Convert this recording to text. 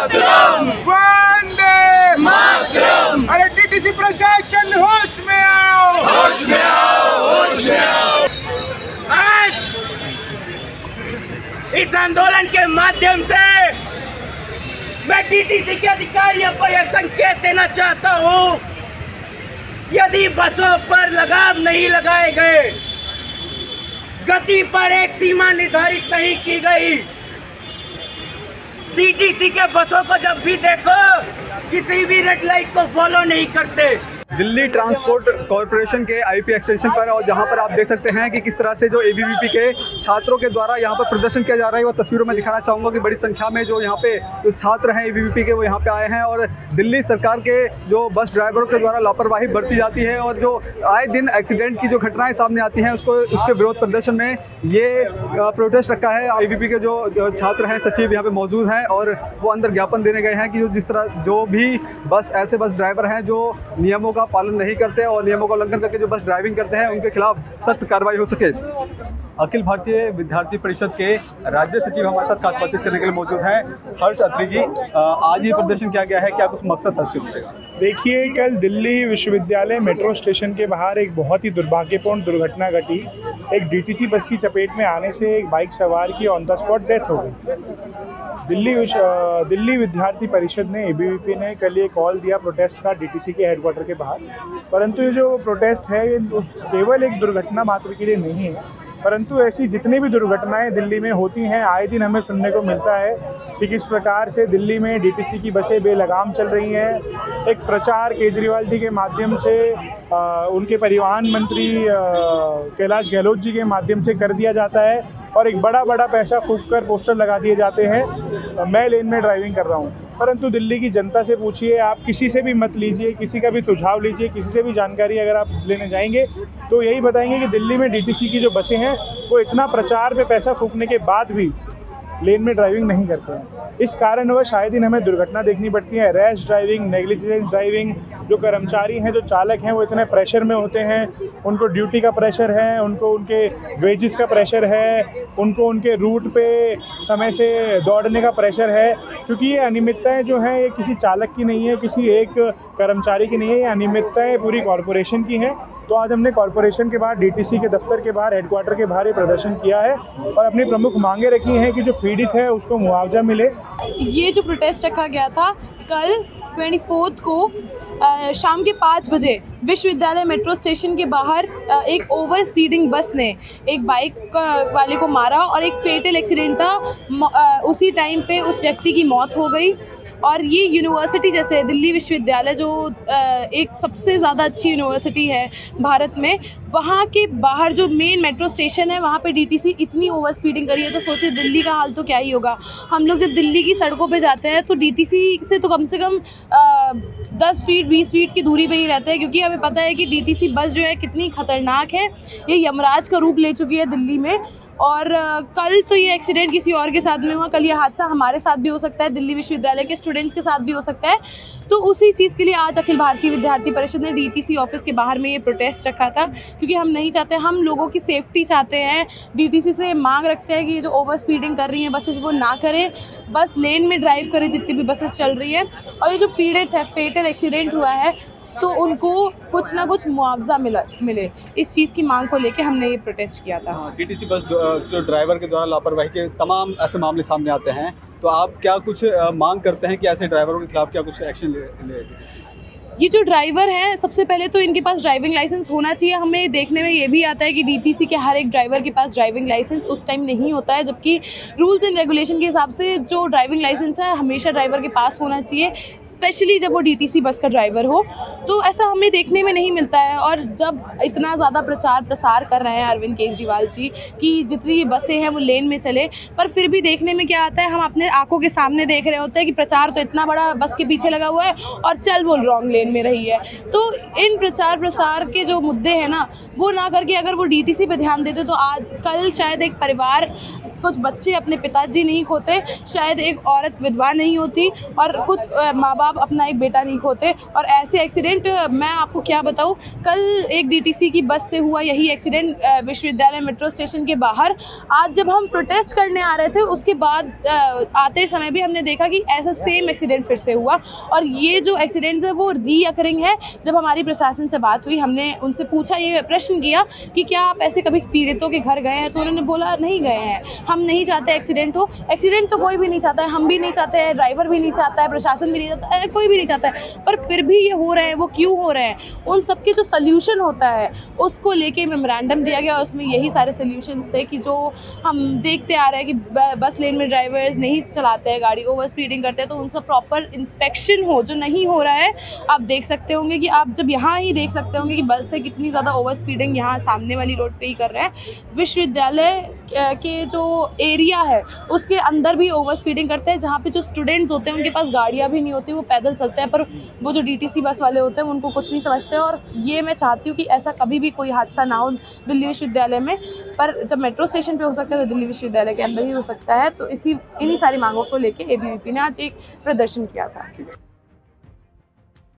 मातरम, वंदे मातरम। अरे डीटीसी प्रशासन होश में आओ, होश में आओ, होश में आओ। आज इस आंदोलन के माध्यम से मैं डीटीसी के अधिकारियों को यह संकेत देना चाहता हूँ, यदि बसों पर लगाम नहीं लगाए गए, गति पर एक सीमा निर्धारित नहीं की गई, डीटीसी के बसों को जब भी देखो किसी भी रेड लाइट को फॉलो नहीं करते। दिल्ली ट्रांसपोर्ट कॉरपोरेशन के आईपी एक्सटेंशन पर, और जहां पर आप देख सकते हैं कि किस तरह से जो एबीवीपी के छात्रों के द्वारा यहां पर प्रदर्शन किया जा रहा है, वो तस्वीरों में दिखाना चाहूँगा कि बड़ी संख्या में जो यहां पे जो छात्र हैं एबीवीपी के, वो यहां पे आए हैं और दिल्ली सरकार के जो बस ड्राइवरों के द्वारा लापरवाही बरती जाती है और जो आए दिन एक्सीडेंट की जो घटनाएँ सामने आती हैं उसके विरोध प्रदर्शन में ये प्रोटेस्ट रखा है। एबीवीपी के जो छात्र हैं, सचिव यहाँ पे मौजूद हैं और वो अंदर ज्ञापन देने गए हैं कि जिस तरह जो भी ऐसे बस ड्राइवर हैं जो नियमों का पालन नहीं करते और नियमों का उल्लंघन करके जो बस ड्राइविंग करते हैं, उनके खिलाफ सख्त कार्रवाई हो सके। अखिल भारतीय विद्यार्थी परिषद के राज्य सचिव हमारे साथ खास बातचीत करने के लिए मौजूद हैं। हर्ष अत्री जी, आज ये प्रदर्शन किया गया है, क्या कुछ मकसद था इसके पीछे? देखिए, कल दिल्ली विश्वविद्यालय मेट्रो स्टेशन के बाहर एक बहुत ही दुर्भाग्यपूर्ण दुर्घटना घटी। एक डीटीसी बस की चपेट में आने से एक बाइक सवार की ऑन द स्पॉट डेथ हो गई। दिल्ली विद्यार्थी परिषद ने, एबीवीपी ने कल ये कॉल दिया प्रोटेस्ट का डीटीसी के हेडक्वार्टर के बाहर, परंतु ये जो प्रोटेस्ट है ये केवल एक दुर्घटना मात्र के लिए नहीं है, परंतु ऐसी जितनी भी दुर्घटनाएं दिल्ली में होती हैं, आए दिन हमें सुनने को मिलता है कि किस प्रकार से दिल्ली में डीटीसी की बसें बेलगाम चल रही हैं। एक प्रचार केजरीवाल जी के माध्यम से, उनके परिवहन मंत्री कैलाश गहलोत जी के माध्यम से कर दिया जाता है और एक बड़ा पैसा फूंक कर पोस्टर लगा दिए जाते हैं, मैं लेन में ड्राइविंग कर रहा हूँ। परंतु दिल्ली की जनता से पूछिए, आप किसी से भी मत लीजिए, किसी का भी सुझाव लीजिए, किसी से भी जानकारी अगर आप लेने जाएंगे तो यही बताएंगे कि दिल्ली में डीटीसी की जो बसें हैं वो इतना प्रचार पे पैसा फूंकने के बाद भी लेन में ड्राइविंग नहीं करते हैं। इस कारणवश आए दिन हमें दुर्घटना देखनी पड़ती है। रैश ड्राइविंग, नेग्लिजेंस ड्राइविंग, जो कर्मचारी हैं, जो चालक हैं, वो इतने प्रेशर में होते हैं, उनको ड्यूटी का प्रेशर है, उनको उनके वेजेस का प्रेशर है, उनको उनके रूट पे समय से दौड़ने का प्रेशर है, क्योंकि ये अनियमितताएँ जो हैं ये किसी चालक की नहीं है, किसी एक कर्मचारी की नहीं है, ये अनियमितताएँ पूरी कॉरपोरेशन की हैं। तो आज हमने कॉरपोरेशन के बाहर, डीटीसी के दफ्तर के बाहर, हेडक्वार्टर के बाहर ये प्रदर्शन किया है और अपनी प्रमुख मांगे रखी हैं कि जो पीड़ित है उसको मुआवजा मिले। ये जो प्रोटेस्ट रखा गया था कल 24 को शाम के 5 बजे विश्वविद्यालय मेट्रो स्टेशन के बाहर एक ओवर स्पीडिंग बस ने एक बाइक वाले को मारा और एक फेटल एक्सीडेंट था। उसी टाइम पे उस व्यक्ति की मौत हो गई। और ये यूनिवर्सिटी जैसे दिल्ली विश्वविद्यालय जो एक सबसे ज़्यादा अच्छी यूनिवर्सिटी है भारत में, वहाँ के बाहर जो मेन मेट्रो स्टेशन है वहाँ पे डीटीसी इतनी ओवर स्पीडिंग करी है, तो सोचिए दिल्ली का हाल तो क्या ही होगा। हम लोग जब दिल्ली की सड़कों पे जाते हैं तो डीटीसी से तो कम से कम 10 फीट 20 फीट की दूरी पे ही रहते हैं, क्योंकि हमें पता है कि डीटीसी बस जो है कितनी खतरनाक है। ये यमराज का रूप ले चुकी है दिल्ली में। और कल तो ये एक्सीडेंट किसी और के साथ में हुआ, कल ये हादसा हमारे साथ भी हो सकता है, दिल्ली विश्वविद्यालय के स्टूडेंट्स के साथ भी हो सकता है। तो उसी चीज़ के लिए आज अखिल भारतीय विद्यार्थी परिषद ने डीटीसी ऑफिस के बाहर में ये प्रोटेस्ट रखा था, क्योंकि हम नहीं चाहते, हम लोगों की सेफ्टी चाहते हैं। डीटीसी से मांग रखते हैं कि ये जो ओवर स्पीडिंग कर रही हैं बसेस वो ना करें, बस लेन में ड्राइव करें जितनी भी बसेस चल रही है। और ये जो पीड़ित है, फेटल एक्सीडेंट हुआ है, तो उनको कुछ ना कुछ मुआवजा मिले, इस चीज़ की मांग को लेके हमने ये प्रोटेस्ट किया था। डीटीसी बस जो ड्राइवर के द्वारा लापरवाही के तमाम ऐसे मामले सामने आते हैं, तो आप क्या कुछ मांग करते हैं कि ऐसे ड्राइवरों के खिलाफ क्या कुछ एक्शन ले? ये जो ड्राइवर हैं, सबसे पहले तो इनके पास ड्राइविंग लाइसेंस होना चाहिए। हमें देखने में ये भी आता है कि डीटीसी के हर एक ड्राइवर के पास ड्राइविंग लाइसेंस उस टाइम नहीं होता है, जबकि रूल्स एंड रेगुलेशन के हिसाब से जो ड्राइविंग लाइसेंस है हमेशा ड्राइवर के पास होना चाहिए, स्पेशली जब वो डीटीसी बस का ड्राइवर हो। तो ऐसा हमें देखने में नहीं मिलता है। और जब इतना ज़्यादा प्रचार प्रसार कर रहे हैं अरविंद केजरीवाल जी कि जितनी बसें हैं वो लेन में चले, पर फिर भी देखने में क्या आता है, हम अपने आंखों के सामने देख रहे होते हैं कि प्रचार तो इतना बड़ा बस के पीछे लगा हुआ है और चल वो रॉन्ग लेन में रही है। तो इन प्रचार प्रसार के जो मुद्दे हैं ना, वो ना करके अगर वो डीटीसी पे ध्यान देते तो आज कल शायद एक परिवार कुछ बच्चे अपने पिताजी नहीं खोते, शायद एक औरत विधवा नहीं होती और कुछ माँ बाप अपना एक बेटा नहीं खोते। और ऐसे एक्सीडेंट मैं आपको क्या बताऊँ, कल एक डीटीसी की बस से हुआ यही एक्सीडेंट विश्वविद्यालय मेट्रो स्टेशन के बाहर। आज जब हम प्रोटेस्ट करने आ रहे थे उसके बाद आते समय भी हमने देखा कि ऐसा सेम एक्सीडेंट फिर से हुआ। और ये जो एक्सीडेंट्स है वो रीअकरिंग है। जब हमारी प्रशासन से बात हुई, हमने उनसे पूछा, ये प्रश्न किया कि क्या आप ऐसे कभी पीड़ितों के घर गए हैं, तो उन्होंने बोला नहीं गए हैं। हम नहीं चाहते एक्सीडेंट हो। एक्सीडेंट तो कोई भी नहीं चाहता है, हम भी नहीं चाहते हैं, ड्राइवर भी नहीं चाहता है, प्रशासन भी नहीं चाहता है, कोई भी नहीं चाहता है, पर फिर भी ये हो रहे हैं। वो क्यों हो रहे हैं? उन सब के जो सोल्यूशन होता है उसको लेके मेमोरेंडम दिया गया। उसमें यही सारे सोल्यूशंस थे कि जो हम देखते आ रहे हैं कि बस लेन में ड्राइवर्स नहीं चलाते हैं गाड़ी, ओवर स्पीडिंग करते हैं, तो उनका प्रॉपर इंस्पेक्शन हो, जो नहीं हो रहा है। आप देख सकते होंगे कि आप जब यहाँ ही देख सकते होंगे कि बस से कितनी ज़्यादा ओवर स्पीडिंग यहाँ सामने वाली रोड पे ही कर रहे हैं। विश्वविद्यालय के जो एरिया है उसके अंदर भी ओवर स्पीडिंग करते हैं। जहाँ पे जो स्टूडेंट्स होते हैं उनके पास गाड़ियाँ भी नहीं होती, वो पैदल चलते हैं, पर वो जो डीटीसी बस वाले होते हैं उनको कुछ नहीं समझते। और ये मैं चाहती हूँ कि ऐसा कभी भी कोई हादसा ना हो दिल्ली विश्वविद्यालय में, पर जब मेट्रो स्टेशन पे हो सकता है तो दिल्ली विश्वविद्यालय के अंदर ही हो सकता है। तो इन्हीं सारी मांगों को लेके ABVP ने आज एक प्रदर्शन किया था।